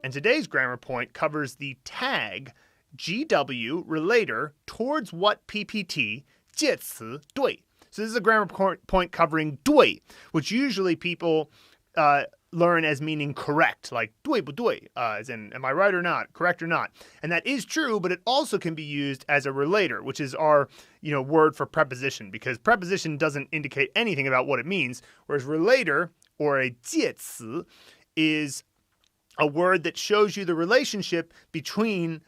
And today's grammar point covers the tag GW relator towards what PPT 介词对. So this is a grammar point covering 对, which usually people learn as meaning correct, like 对不对, as in am I right or not, correct or not. And that is true, but it also can be used as a relator, which is our word for preposition, because preposition doesn't indicate anything about what it means, whereas relator, or a 介词, is a word that shows you the relationship between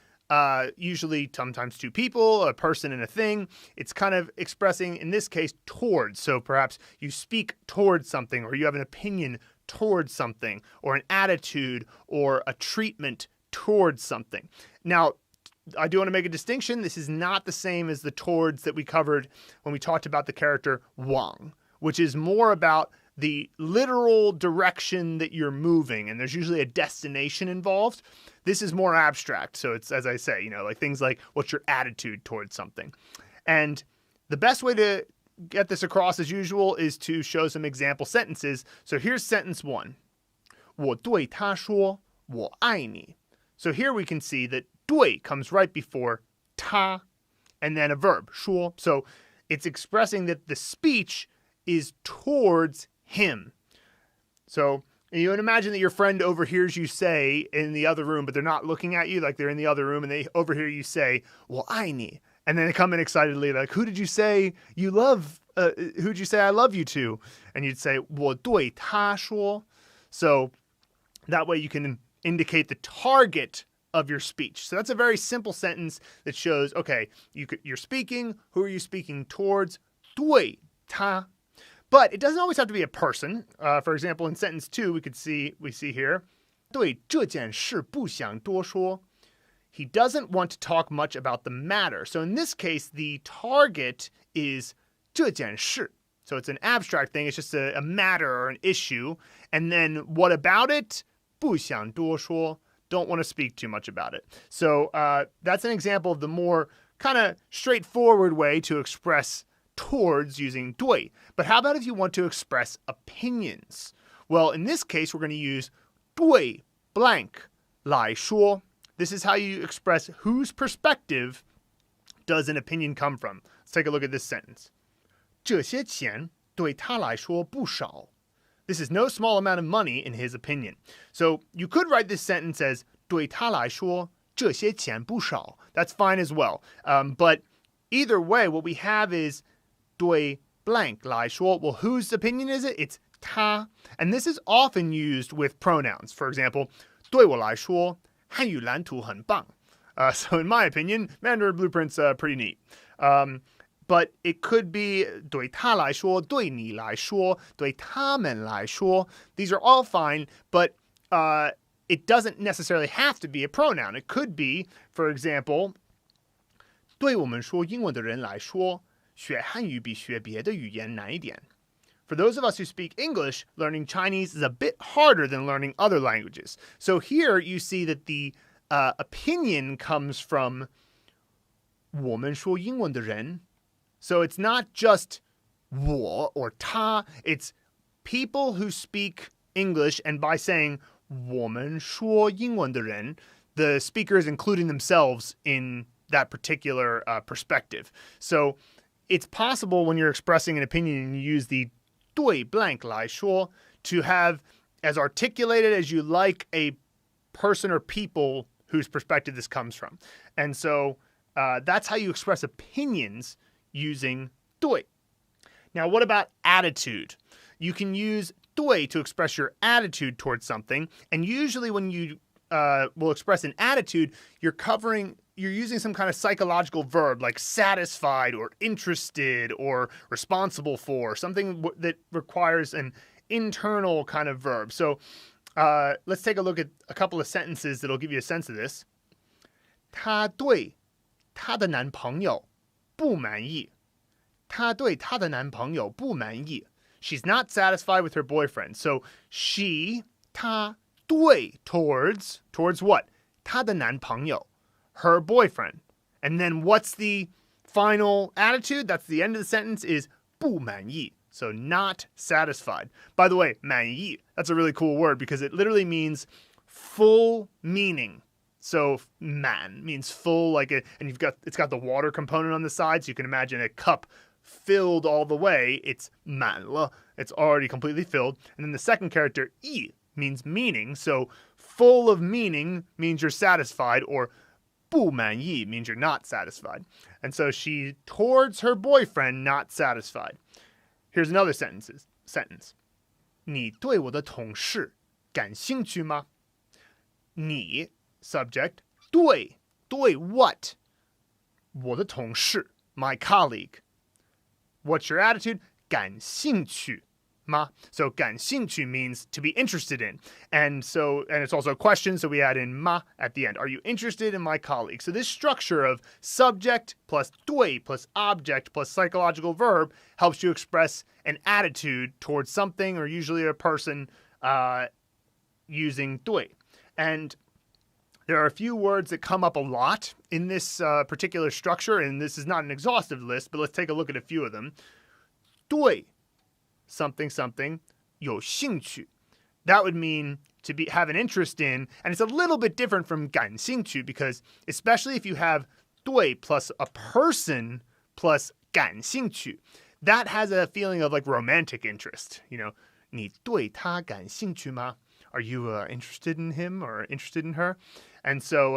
usually sometimes two people, a person and a thing. It's kind of expressing, in this case, towards. So perhaps you speak towards something, or you have an opinion towards something, or an attitude, or a treatment towards something. Now, I do want to make a distinction. This is not the same as the towards that we covered when we talked about the character wǎng, which is more about the literal direction that you're moving, and there's usually a destination involved. This is more abstract. So it's, as I say, like things like what's your attitude towards something. And the best way to get this across, as usual, is to show some example sentences. So here's sentence 1. 我对他说我爱你. So here we can see that 对 comes right before 他, and then a verb, 说. So it's expressing that the speech is towards him. So you would imagine that your friend overhears you say in the other room, but they're not looking at you, like they're in the other room, and they overhear you say, 我爱你. And then they come in excitedly, like, who did you say you love? Who'd you say I love you to? And you'd say, 我对他说. So that way you can indicate the target of your speech. So that's a very simple sentence that shows, okay, you're speaking. Who are you speaking towards? 对他. But it doesn't always have to be a person. For example, in sentence 2, we see here, 对这件事不想多说. He doesn't want to talk much about the matter. So in this case, the target is 这件事. So it's an abstract thing. It's just a matter or an issue. And then what about it? 不想多说. Don't want to speak too much about it. So that's an example of the more kind of straightforward way to express towards using 对. But how about if you want to express opinions? Well, in this case, we're going to use 对 blank 来说. This is how you express whose perspective does an opinion come from. Let's take a look at this sentence. 这些钱对他来说不少. This is no small amount of money in his opinion. So you could write this sentence as 对他来说这些钱不少. That's fine as well. But either way, what we have is 对 blank 来说. Well, whose opinion is it? It's 他. And this is often used with pronouns. For example, 对我来说汉语蓝图很棒. So in my opinion, Mandarin Blueprint's pretty neat. But it could be 对他来说, 对你来说, 对他们来说. These are all fine, but it doesn't necessarily have to be a pronoun. It could be, for example, 对我们说英文的人来说学汉语比学别的语言难一点. For those of us who speak English, learning Chinese is a bit harder than learning other languages. So here you see that the opinion comes from 我们说英文的人. So it's not just 我 or 他. It's people who speak English, and by saying 我们说英文的人, the speaker is including themselves in that particular perspective. So it's possible when you're expressing an opinion and you use the 对 blank 来说 to have as articulated as you like a person or people whose perspective this comes from. And so that's how you express opinions using 对. Now, what about attitude? You can use 对 to express your attitude towards something. And usually when you will express an attitude, you're using some kind of psychological verb like satisfied or interested or responsible for, something that requires an internal kind of verb. So let's take a look at a couple of sentences that'll give you a sense of this. 她对她的男朋友不满意. 她对她的男朋友不满意. She's not satisfied with her boyfriend. So she, 她对 towards what? 她的男朋友, her boyfriend. And then what's the final attitude? That's the end of the sentence, is 不满意. So not satisfied. By the way, 满意, that's a really cool word because it literally means full meaning. So 满 means full, and it's got the water component on the side, so you can imagine a cup filled all the way. It's 满了. It's already completely filled. And then the second character 意 means meaning. So full of meaning means you're satisfied, or 不满意 means you're not satisfied. And so she towards her boyfriend not satisfied. Here's another sentence. 你对我的同事感兴趣吗？你 subject 对 what? 我的同事 my colleague. What's your attitude? 感兴趣吗? So 感兴趣 means to be interested in. And it's also a question, so we add in ma at the end. Are you interested in my colleague? So this structure of subject plus 对 plus object plus psychological verb helps you express an attitude towards something, or usually a person, using 对. And there are a few words that come up a lot in this particular structure, and this is not an exhaustive list, but let's take a look at a few of them. 对 something something 有兴趣. That would mean to have an interest in, and it's a little bit different from 感兴趣, because especially if you have 对 plus a person plus 感兴趣, that has a feeling of like romantic interest. 你对他感兴趣吗? Are you interested in him or interested in her? And so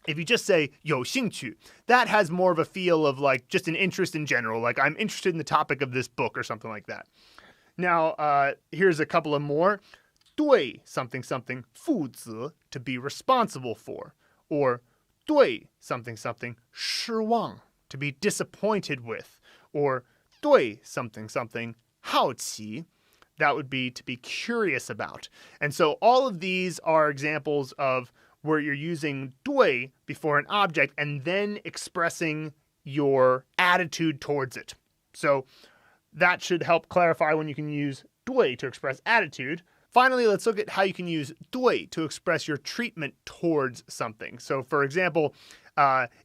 if you just say 有兴趣, that has more of a feel of like just an interest in general, like I'm interested in the topic of this book or something like that. Now, here's a couple of more. 对 something something 负责 to be responsible for, or 对 something something 失望 to be disappointed with, or 对 something something 好奇. That would be to be curious about. And so all of these are examples of where you're using 对 before an object and then expressing your attitude towards it. So that should help clarify when you can use 对 to express attitude. Finally, let's look at how you can use 对 to express your treatment towards something. So for example,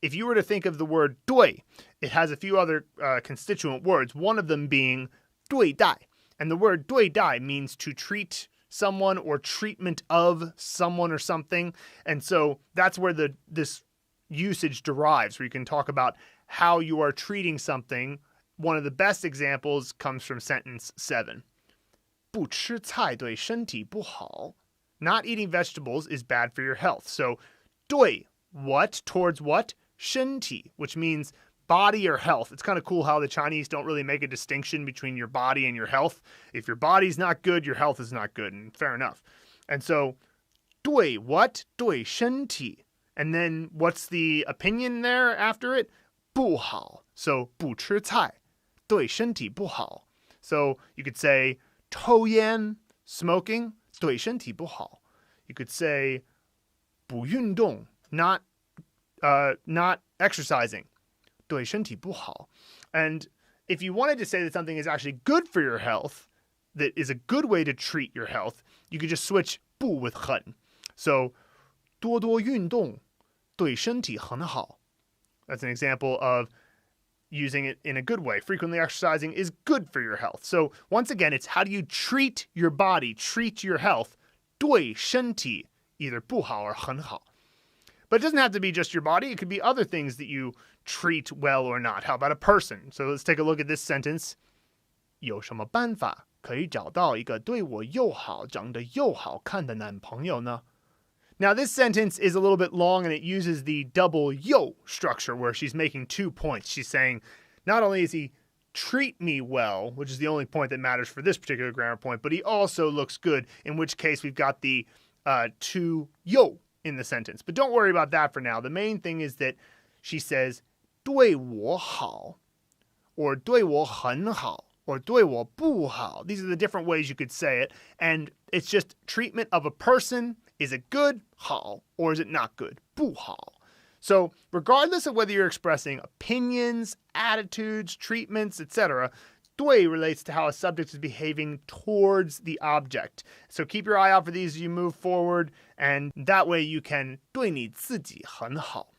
if you were to think of the word 对, it has a few other constituent words, one of them being 对待. And the word 对待 means to treat someone or treatment of someone or something. And so that's where this usage derives, where you can talk about how you are treating something. One of the best examples comes from sentence 7. 不吃菜对身体不好. Not eating vegetables is bad for your health. So 对 what towards what? 身体, which means body or health. It's kind of cool how the Chinese don't really make a distinction between your body and your health. If your body's not good, your health is not good, and fair enough. And so 对 what? 对身体. And then what's the opinion there after it? 不好. So 不吃菜对身体不好. So you could say 抽烟 smoking 对身体不好. You could say 不运动 not exercising 对身体不好. And if you wanted to say that something is actually good for your health, that is a good way to treat your health, you could just switch 不 with 很. So 多多运动对身体很好. That's an example of using it in a good way. Frequently exercising is good for your health. So once again, it's how do you treat your body, treat your health, 对身体 either 不好 or 很好. But it doesn't have to be just your body. It could be other things that you treat well or not. How about a person? So let's take a look at this sentence. 有什么办法可以找到一个对我又好、长得又好看的男朋友呢? Now, this sentence is a little bit long, and it uses the double yo structure where she's making 2 points. She's saying, not only does he treat me well, which is the only point that matters for this particular grammar point, but he also looks good, in which case we've got the 2 yo in the sentence. But don't worry about that for now. The main thing is that she says 对我好 or 对我很好 or 对我不好. These are the different ways you could say it. And it's just treatment of a person. Is it good, 好, or is it not good, 不好? So regardless of whether you're expressing opinions, attitudes, treatments, etc., 对 relates to how a subject is behaving towards the object. So keep your eye out for these as you move forward, and that way you can 对你自己很好.